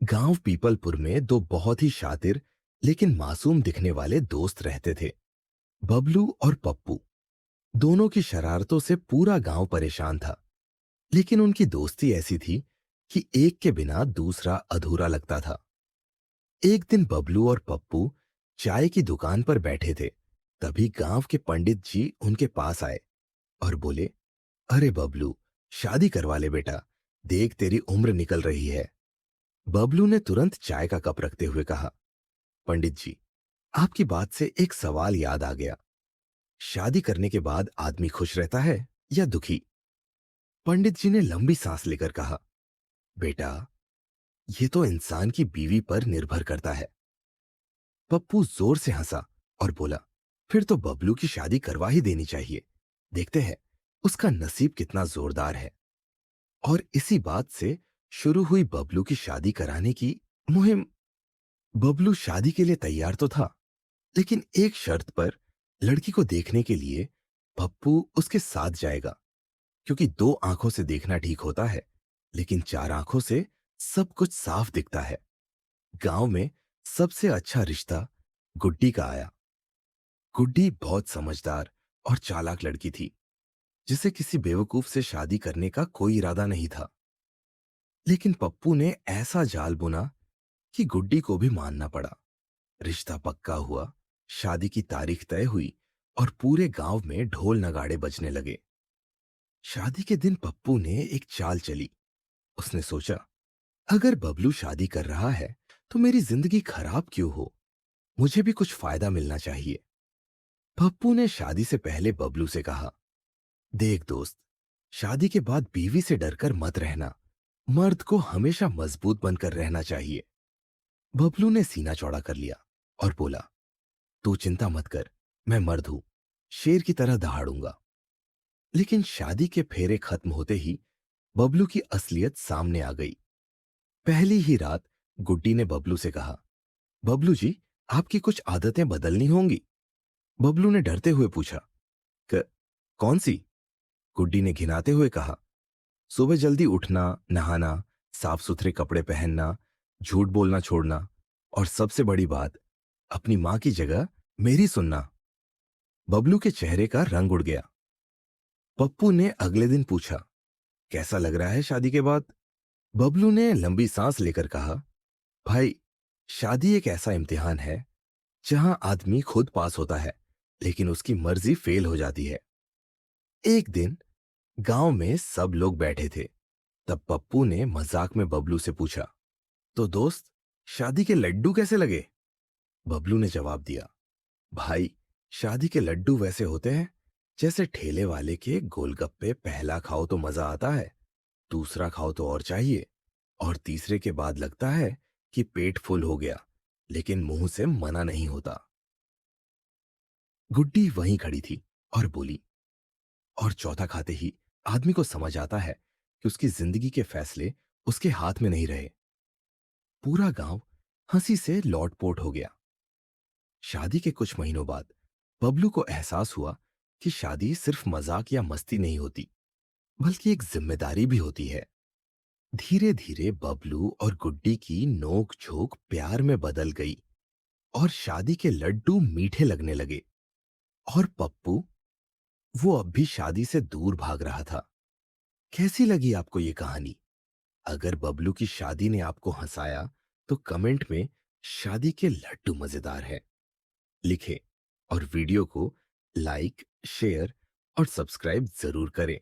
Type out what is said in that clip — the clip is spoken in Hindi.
गांव पीपलपुर में दो बहुत ही शातिर लेकिन मासूम दिखने वाले दोस्त रहते थे। बबलू और पप्पू। दोनों की शरारतों से पूरा गांव परेशान था। लेकिन उनकी दोस्ती ऐसी थी कि एक के बिना दूसरा अधूरा लगता था। एक दिन बबलू और पप्पू चाय की दुकान पर बैठे थे। तभी गांव के पंडित जी उनके पास आए और बोले, अरे बबलू, शादी करवा ले बेटा, देख तेरी उम्र निकल रही है। बबलू ने तुरंत चाय का कप रखते हुए कहा, पंडित जी, आपकी बात से एक सवाल याद आ गया। शादी करने के बाद आदमी खुश रहता है या दुखी? पंडित जी ने लंबी सांस लेकर कहा, बेटा, ये तो इंसान की बीवी पर निर्भर करता है। पप्पू जोर से हंसा और बोला, फिर तो बबलू की शादी करवा ही देनी चाहिए। देखते हैं उसका नसीब कितना जोरदार है। और इसी बात से शुरू हुई बबलू की शादी कराने की मुहिम। बबलू शादी के लिए तैयार तो था, लेकिन एक शर्त पर। लड़की को देखने के लिए पप्पू उसके साथ जाएगा, क्योंकि दो आंखों से देखना ठीक होता है, लेकिन चार आंखों से सब कुछ साफ दिखता है। गांव में सबसे अच्छा रिश्ता गुड्डी का आया। गुड्डी बहुत समझदार और चालाक लड़की थी, जिसे किसी बेवकूफ से शादी करने का कोई इरादा नहीं था। लेकिन पप्पू ने ऐसा जाल बुना कि गुड्डी को भी मानना पड़ा। रिश्ता पक्का हुआ, शादी की तारीख तय हुई और पूरे गांव में ढोल नगाड़े बजने लगे। शादी के दिन पप्पू ने एक चाल चली। उसने सोचा, अगर बबलू शादी कर रहा है तो मेरी जिंदगी खराब क्यों हो, मुझे भी कुछ फायदा मिलना चाहिए। पप्पू ने शादी से पहले बबलू से कहा, देख दोस्त, शादी के बाद बीवी से डरकर मत रहना। मर्द को हमेशा मजबूत बनकर रहना चाहिए। बबलू ने सीना चौड़ा कर लिया और बोला, तू चिंता मत कर, मैं मर्द हूं, शेर की तरह दहाड़ूंगा। लेकिन शादी के फेरे खत्म होते ही बबलू की असलियत सामने आ गई। पहली ही रात गुड्डी ने बबलू से कहा, बबलू जी, आपकी कुछ आदतें बदलनी होंगी। बबलू ने डरते हुए पूछा, कौन सी? गुड्डी ने घिनाते हुए कहा, सुबह जल्दी उठना, नहाना, साफ सुथरे कपड़े पहनना, झूठ बोलना छोड़ना, और सबसे बड़ी बात, अपनी मां की जगह मेरी सुनना। बबलू के चेहरे का रंग उड़ गया। पप्पू ने अगले दिन पूछा, कैसा लग रहा है शादी के बाद? बबलू ने लंबी सांस लेकर कहा, भाई, शादी एक ऐसा इम्तिहान है जहां आदमी खुद पास होता है, लेकिन उसकी मर्जी फेल हो जाती है। एक दिन गांव में सब लोग बैठे थे। तब पप्पू ने मजाक में बबलू से पूछा, तो दोस्त, शादी के लड्डू कैसे लगे? बबलू ने जवाब दिया, भाई, शादी के लड्डू वैसे होते हैं जैसे ठेले वाले के गोलगप्पे। पहला खाओ तो मजा आता है, दूसरा खाओ तो और चाहिए, और तीसरे के बाद लगता है कि पेट फुल हो गया, लेकिन मुंह से मना नहीं होता। गुड्डी वहीं खड़ी थी और बोली, और चौथा खाते ही आदमी को समझ आता है कि उसकी जिंदगी के फैसले उसके हाथ में नहीं रहे। पूरा गांव हंसी से लौटपोट हो गया। शादी के कुछ महीनों बाद बबलू को एहसास हुआ कि शादी सिर्फ मजाक या मस्ती नहीं होती, बल्कि एक जिम्मेदारी भी होती है। धीरे धीरे बबलू और गुड्डी की नोक झोंक प्यार में बदल गई और शादी के लड्डू मीठे लगने लगे। और पप्पू, वो अब भी शादी से दूर भाग रहा था। कैसी लगी आपको ये कहानी? अगर बबलू की शादी ने आपको हंसाया तो कमेंट में शादी के लड्डू मजेदार है लिखें, और वीडियो को लाइक, शेयर और सब्सक्राइब जरूर करें।